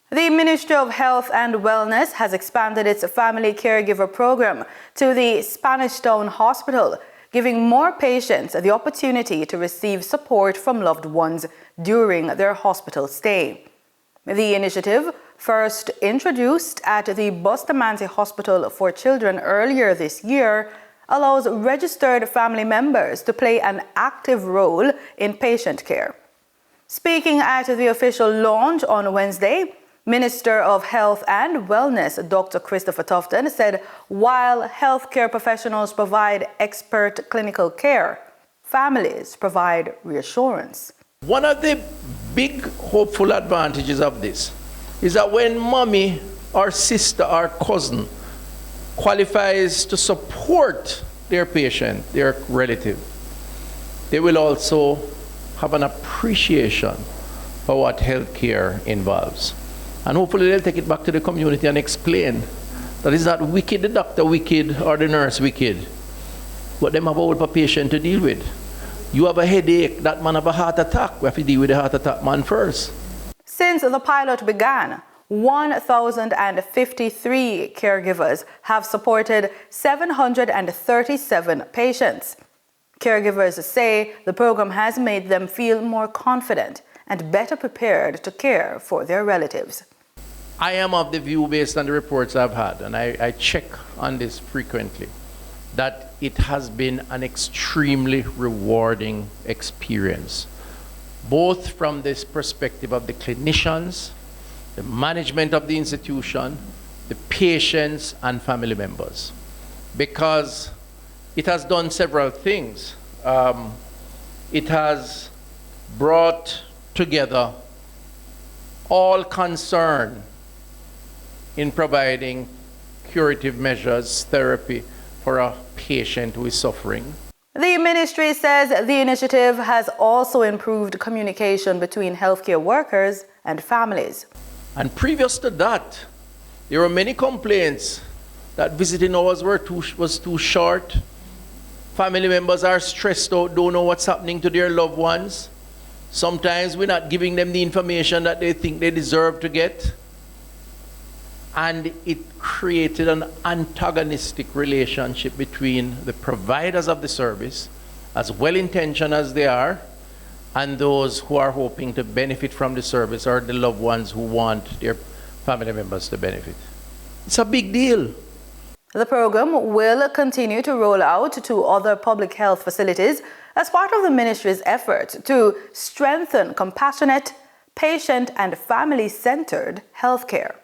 The Ministry of Health and Wellness has expanded its Family Caregiver Programme to the Spanish Town Hospital, giving more patients the opportunity to receive support from loved ones during their hospital stay. The initiative, first introduced at the Bustamante Hospital for Children earlier this year, allows registered family members to play an active role in patient care. Speaking at the official launch on Wednesday, Minister of Health and Wellness Dr. Christopher Tufton said while healthcare professionals provide expert clinical care, families provide reassurance. One of the big hopeful advantages of this is that when mommy or sister or cousin qualifies to support their patient, their relative, they will also have an appreciation for what healthcare involves. And hopefully they'll take it back to the community and explain that it's not wicked, the doctor wicked or the nurse wicked, but them have a whole patient to deal with. You have a headache, that man have a heart attack. We have to deal with the heart attack man first. Since the pilot began, 1,053 caregivers have supported 737 patients. Caregivers say the program has made them feel more confident and better prepared to care for their relatives. I am of the view, based on the reports I've had, and I check on this frequently, that it has been an extremely rewarding experience, both from this perspective of the clinicians, the management of the institution, the patients and family members, because it has done several things. It has brought together all concerned in providing curative measures, therapy for a patient who is suffering. The ministry says the initiative has also improved communication between healthcare workers and families. And previous to that, there were many complaints that visiting hours was too short. Family members are stressed out, don't know what's happening to their loved ones. Sometimes we're not giving them the information that they think they deserve to get. And it created an antagonistic relationship between the providers of the service, as well-intentioned as they are, and those who are hoping to benefit from the service or the loved ones who want their family members to benefit. It's a big deal. The program will continue to roll out to other public health facilities as part of the ministry's effort to strengthen compassionate, patient and family-centered healthcare.